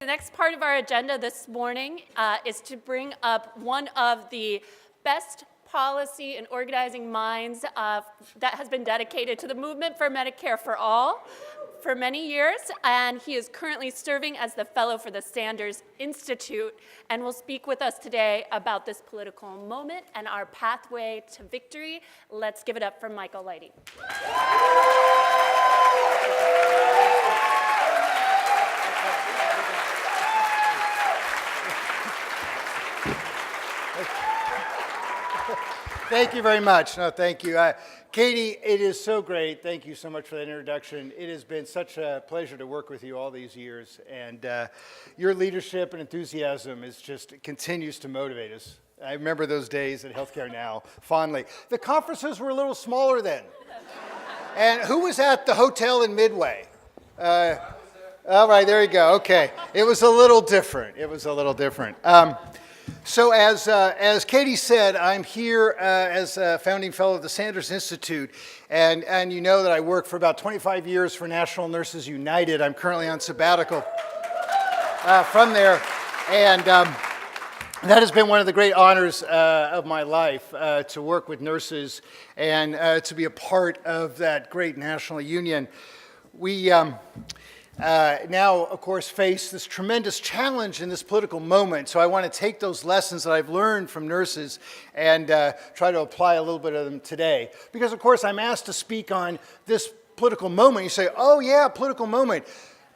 The next part of our agenda this morning is to bring up one of the best policy and organizing minds that has been dedicated to the movement for Medicare for All for many years, and he is currently serving as the fellow for the Sanders Institute, and will speak with us today about this political moment and our pathway to victory. Let's give it up for Michael Lighty. Thank you very much. No, thank you. Katie, it is so great. Thank you so much for that introduction. It has been such a pleasure to work with you all these years, and your leadership and enthusiasm continues to motivate us. I remember those days at Healthcare Now fondly. The conferences were a little smaller then. And who was at the hotel in Midway? All right, there you go. Okay. It was a little different. So as Katie said, I'm here as a founding fellow of the Sanders Institute, and you know that I worked for about 25 years for National Nurses United. I'm currently on sabbatical from there, and that has been one of the great honors of my life, to work with nurses and to be a part of that great national union. We now, of course, face this tremendous challenge in this political moment. So I want to take those lessons that I've learned from nurses and try to apply a little bit of them today. Because, of course, I'm asked to speak on this political moment. You say, oh, yeah, political moment.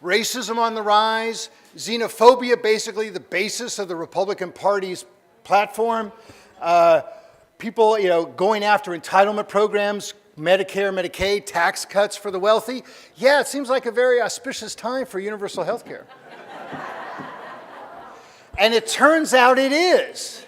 Racism on the rise, xenophobia, basically the basis of the Republican Party's platform, people, going after entitlement programs, Medicare, Medicaid, tax cuts for the wealthy. Yeah, it seems like a very auspicious time for universal health care. And it turns out it is.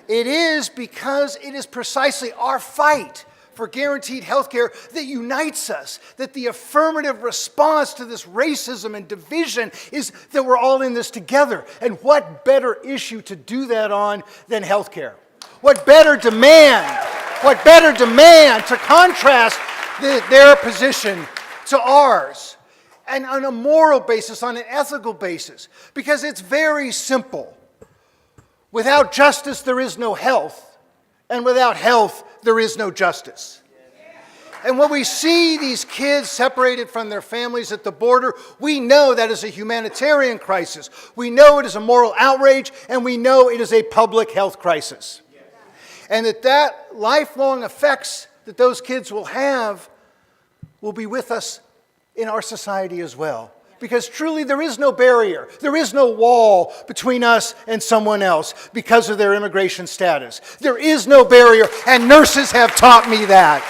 It is because it is precisely our fight for guaranteed health care that unites us, that the affirmative response to this racism and division is that we're all in this together. And what better issue to do that on than health care? What better demand to contrast their position to ours, and on a moral basis, on an ethical basis, because it's very simple. Without justice, there is no health, and without health, there is no justice. And when we see these kids separated from their families at the border, we know that is a humanitarian crisis. We know it is a moral outrage, and we know it is a public health crisis. And that lifelong effects that those kids will have will be with us in our society as well. Because truly there is no barrier, there is no wall between us and someone else because of their immigration status. There is no barrier, and nurses have taught me that.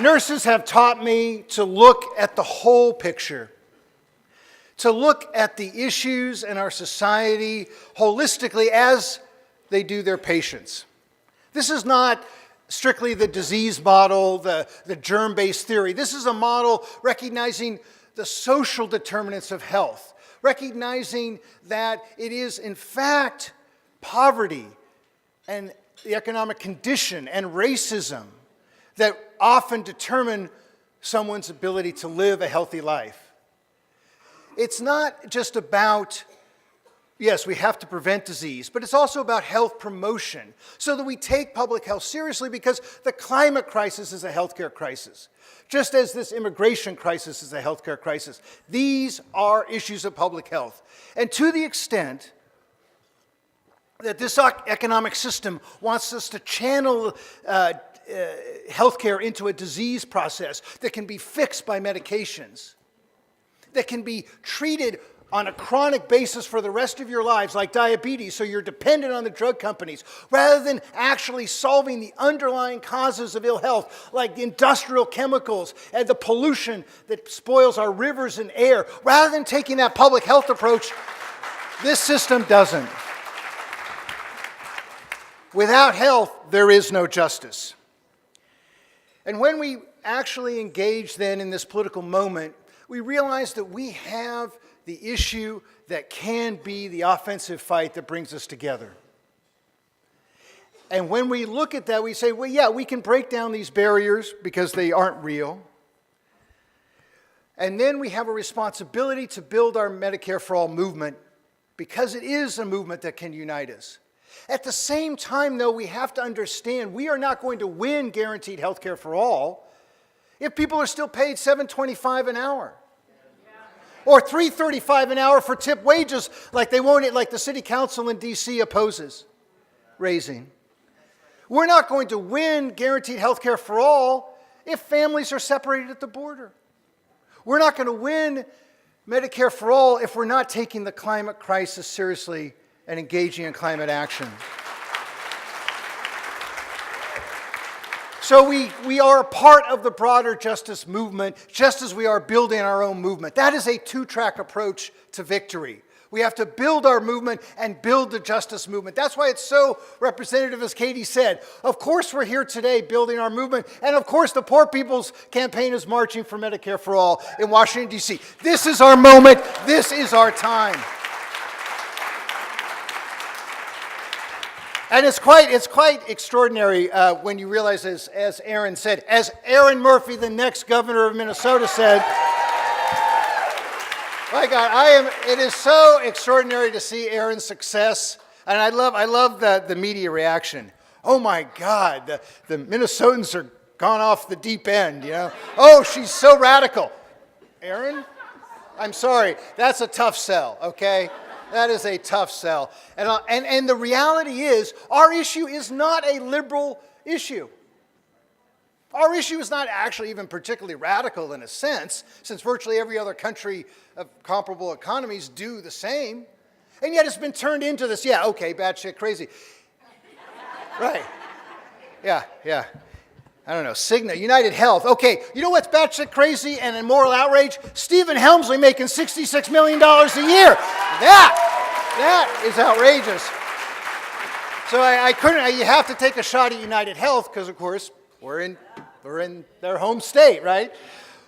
Nurses have taught me to look at the whole picture, to look at the issues in our society holistically as they do their patients. This is not strictly the disease model, the germ-based theory. This is a model recognizing the social determinants of health, recognizing that it is, in fact, poverty and the economic condition and racism that often determine someone's ability to live a healthy life. It's not just about, yes, we have to prevent disease, but it's also about health promotion so that we take public health seriously, because the climate crisis is a healthcare crisis, just as this immigration crisis is a healthcare crisis. These are issues of public health. And to the extent that this economic system wants us to channel healthcare into a disease process that can be fixed by medications, that can be treated on a chronic basis for the rest of your lives, like diabetes, so you're dependent on the drug companies, rather than actually solving the underlying causes of ill health, like industrial chemicals and the pollution that spoils our rivers and air. Rather than taking that public health approach, this system doesn't. Without health, there is no justice. And when we actually engage then in this political moment, we realize that we have the issue that can be the offensive fight that brings us together. And when we look at that, we say, well, yeah, we can break down these barriers because they aren't real. And then we have a responsibility to build our Medicare for All movement because it is a movement that can unite us. At the same time, though, we have to understand we are not going to win guaranteed health care for all if people are still paid $7.25 an hour. Or $3.35 an hour for tip wages like the city council in D.C. opposes raising. We're not going to win guaranteed health care for all if families are separated at the border. We're not going to win Medicare for all if we're not taking the climate crisis seriously and engaging in climate action. So we are a part of the broader justice movement, just as we are building our own movement. That is a two-track approach to victory. We have to build our movement and build the justice movement. That's why it's so representative, as Katie said. Of course we're here today building our movement, and of course the Poor People's Campaign is marching for Medicare for All in Washington, D.C. This is our moment. This is our time. And it's quite extraordinary when you realize, as Aaron said, as Aaron Murphy, the next governor of Minnesota, said, my God, it is so extraordinary to see Aaron's success. And I love the media reaction. Oh my God, the Minnesotans are gone off the deep end, you know. Oh, she's so radical. Aaron, I'm sorry, that's a tough sell, okay? That is a tough sell. And the reality is, our issue is not a liberal issue. Our issue is not actually even particularly radical in a sense, since virtually every other country of comparable economies do the same. And yet it's been turned into this, yeah, okay, batshit crazy. Right. Yeah. I don't know, Cigna, United Health. Okay, you know what's batshit crazy and immoral outrage? Stephen Helmsley making $66 million a year. That is outrageous. So I couldn't, you have to take a shot at United Health because, of course, we're in their home state, right?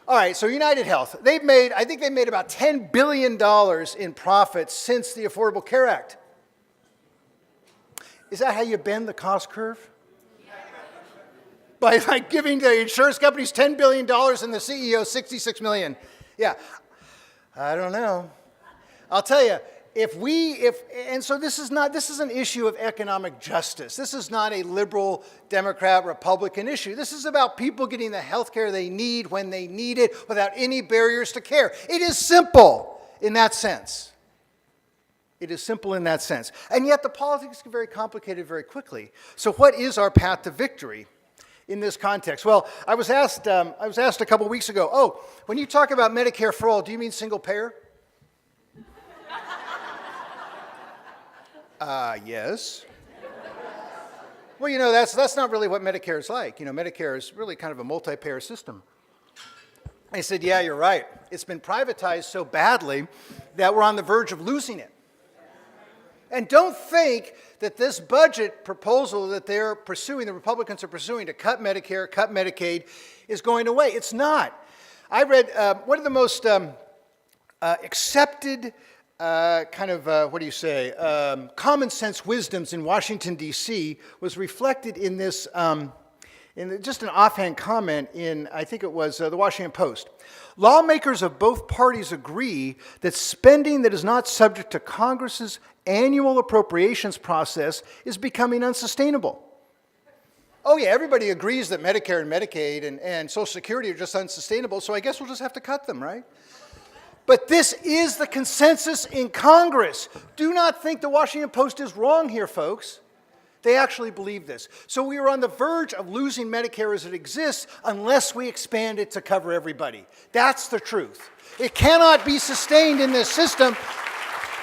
All right, so United Health, I think they made about $10 billion in profits since the Affordable Care Act. Is that how you bend the cost curve? By giving the insurance companies $10 billion and the CEO $66 million. Yeah, I don't know. I'll tell you, and so this is an issue of economic justice. This is not a liberal, Democrat, Republican issue. This is about people getting the health care they need when they need it without any barriers to care. It is simple in that sense. It is simple in that sense. And yet the politics get very complicated very quickly. So what is our path to victory in this context? Well, I was asked a couple weeks ago, when you talk about Medicare for all, do you mean single payer? Yes. Well, you know, that's not really what Medicare is like. You know, Medicare is really kind of a multi-payer system. I said, yeah, you're right. It's been privatized so badly that we're on the verge of losing it. And don't think that this budget proposal that they're pursuing, the Republicans are pursuing to cut Medicare, cut Medicaid, is going away. It's not. I read one of the most accepted common sense wisdoms in Washington, D.C. was reflected in this, in just an offhand comment in, I think it was the Washington Post. Lawmakers of both parties agree that spending that is not subject to Congress's annual appropriations process is becoming unsustainable. Oh yeah, everybody agrees that Medicare and Medicaid and Social Security are just unsustainable, so I guess we'll just have to cut them, right? But this is the consensus in Congress. Do not think the Washington Post is wrong here, folks. They actually believe this. So we are on the verge of losing Medicare as it exists unless we expand it to cover everybody. That's the truth. It cannot be sustained in this system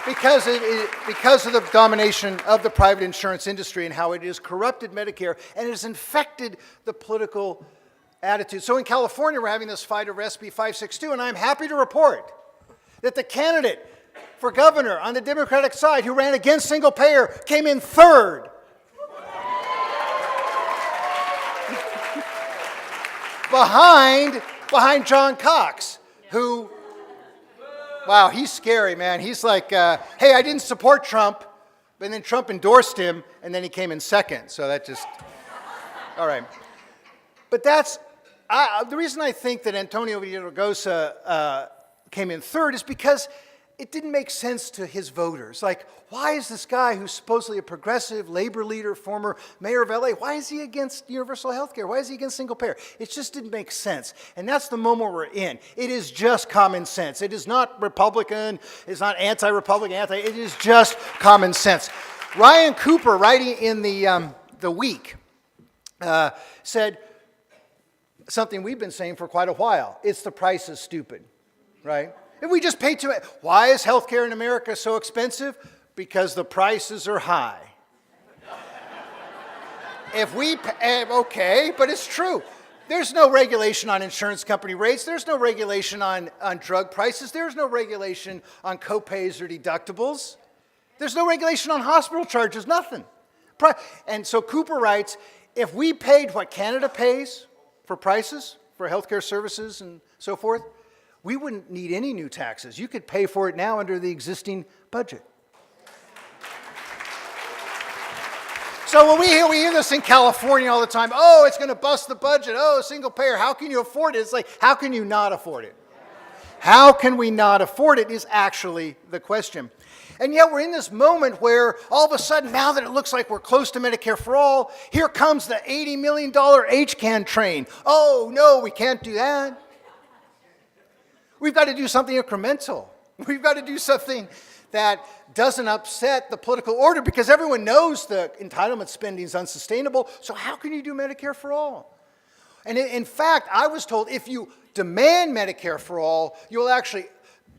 because of the domination of the private insurance industry and how it has corrupted Medicare and it has infected the political attitude. So in California, we're having this fight over SB 562, and I'm happy to report that the candidate for governor on the Democratic side who ran against single payer came in third. behind John Cox, who, wow, he's scary, man. He's like, hey, I didn't support Trump, But then Trump endorsed him, and then he came in second. So that just, all right. But that's, the reason I think that Antonio Villaraigosa came in third is because it didn't make sense to his voters. Like, why is this guy who's supposedly a progressive labor leader, former mayor of LA, why is he against universal health care? Why is he against single payer? It just didn't make sense. And that's the moment we're in. It is just common sense. It is not Republican, it's not anti-Republican, it is just common sense. Ryan Cooper, writing in the Week, said something we've been saying for quite a while. It's the price is stupid, right? If we just pay too much, why is healthcare in America so expensive? Because the prices are high. If we, okay, but it's true. There's no regulation on insurance company rates. There's no regulation on drug prices. There's no regulation on copays or deductibles. There's no regulation on hospital charges, nothing. And so Cooper writes, if we paid what Canada pays for prices, for healthcare services and so forth, we wouldn't need any new taxes. You could pay for it now under the existing budget. So when we hear this in California all the time, oh, it's going to bust the budget, oh, single payer, how can you afford it? It's like, how can you not afford it? How can we not afford it is actually the question. And yet we're in this moment where all of a sudden, now that it looks like we're close to Medicare for all, here comes the $80 million HCAN train. Oh, no, we can't do that. We've got to do something incremental. We've got to do something that doesn't upset the political order because everyone knows the entitlement spending is unsustainable. So how can you do Medicare for all? And in fact, I was told if you demand Medicare for all, you'll actually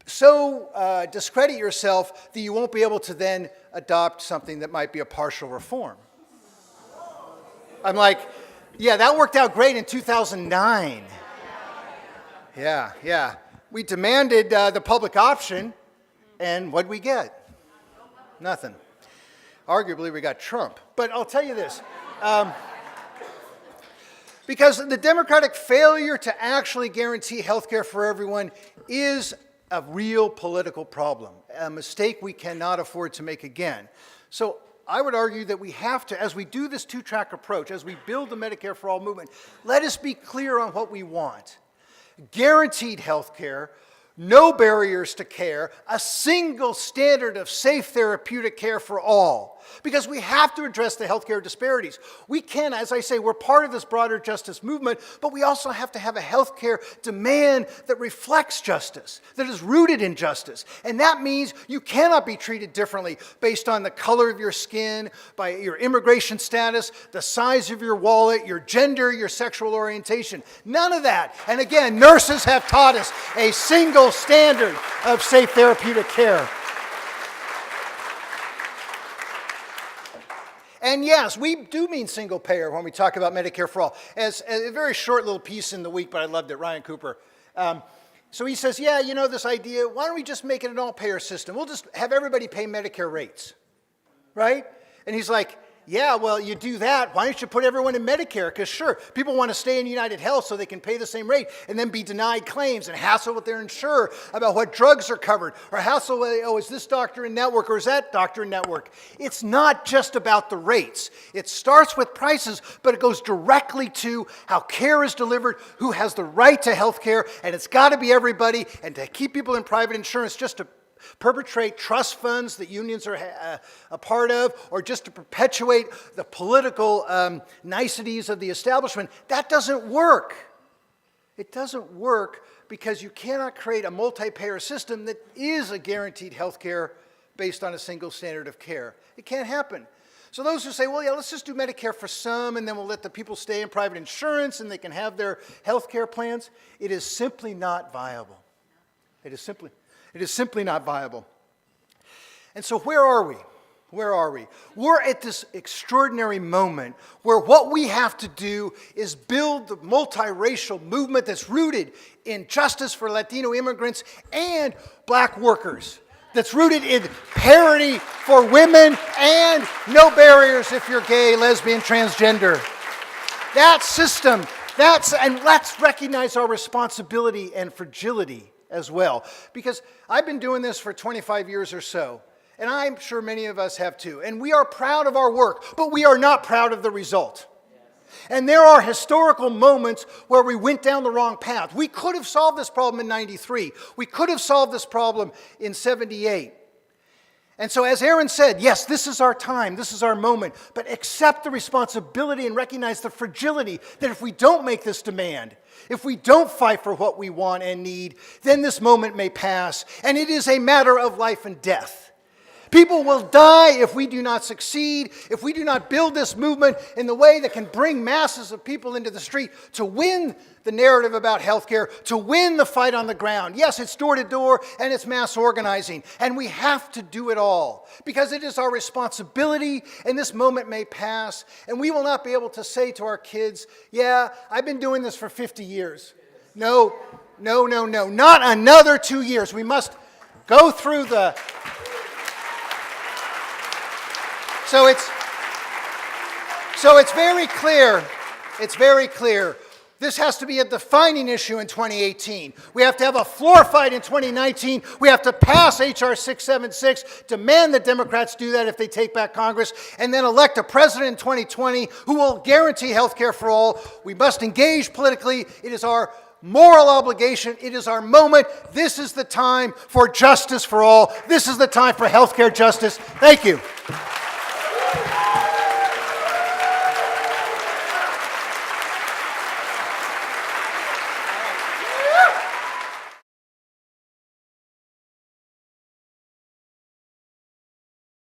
so discredit yourself that you won't be able to then adopt something that might be a partial reform. I'm like, yeah, that worked out great in 2009. Yeah. We demanded the public option, and what'd we get? Nothing. Arguably, we got Trump. But I'll tell you this. Because the Democratic failure to actually guarantee health care for everyone is a real political problem, a mistake we cannot afford to make again. So I would argue that we have to, as we do this two-track approach, as we build the Medicare for All movement, let us be clear on what we want. Guaranteed health care, no barriers to care, a single standard of safe therapeutic care for all. Because we have to address the healthcare disparities. We can, as I say, we're part of this broader justice movement, but we also have to have a healthcare demand that reflects justice, that is rooted in justice. And that means you cannot be treated differently based on the color of your skin, by your immigration status, the size of your wallet, your gender, your sexual orientation. None of that. And again, nurses have taught us a single standard of safe therapeutic care. And yes, we do mean single payer when we talk about Medicare for all. As a very short little piece in the Week, but I loved it, Ryan Cooper. So he says, yeah, you know this idea, why don't we just make it an all-payer system? We'll just have everybody pay Medicare rates, right? And he's like, yeah, well, you do that. Why don't you put everyone in Medicare? Because sure, people want to stay in United Health so they can pay the same rate and then be denied claims and hassle with their insurer about what drugs are covered, or hassle with, oh, is this doctor in network or is that doctor in network? It's not just about the rates. It starts with prices, but it goes directly to how care is delivered, who has the right to health care, and it's got to be everybody. And to keep people in private insurance just to perpetrate trust funds that unions are a part of, or just to perpetuate the political niceties of the establishment, that doesn't work. It doesn't work because you cannot create a multi-payer system that is a guaranteed health care based on a single standard of care. It can't happen. So those who say, well, yeah, let's just do Medicare for some, and then we'll let the people stay in private insurance, and they can have their health care plans, it is simply not viable. It is simply not viable. And so where are we? Where are we? We're at this extraordinary moment where what we have to do is build the multiracial movement that's rooted in justice for Latino immigrants and black workers, that's rooted in parity for women and no barriers if you're gay, lesbian, transgender. That system, and let's recognize our responsibility and fragility as well. Because I've been doing this for 25 years or so, And I'm sure many of us have too. And we are proud of our work, but we are not proud of the result. And there are historical moments where we went down the wrong path. We could have solved this problem in 93. We could have solved this problem in 78. And so as Aaron said, yes, this is our time, this is our moment, but accept the responsibility and recognize the fragility that if we don't make this demand, if we don't fight for what we want and need, then this moment may pass, and it is a matter of life and death. People will die if we do not succeed, if we do not build this movement in the way that can bring masses of people into the street to win the narrative about healthcare, to win the fight on the ground. Yes, it's door to door and it's mass organizing, and we have to do it all because it is our responsibility, and this moment may pass, and we will not be able to say to our kids, yeah, I've been doing this for 50 years. No, not another 2 years. We must go through the... So it's very clear, this has to be a defining issue in 2018. We have to have a floor fight in 2019. We have to pass H.R. 676, demand that Democrats do that if they take back Congress, and then elect a president in 2020 who will guarantee health care for all. We must engage politically. It is our moral obligation. It is our moment. This is the time for justice for all. This is the time for health care justice. Thank you.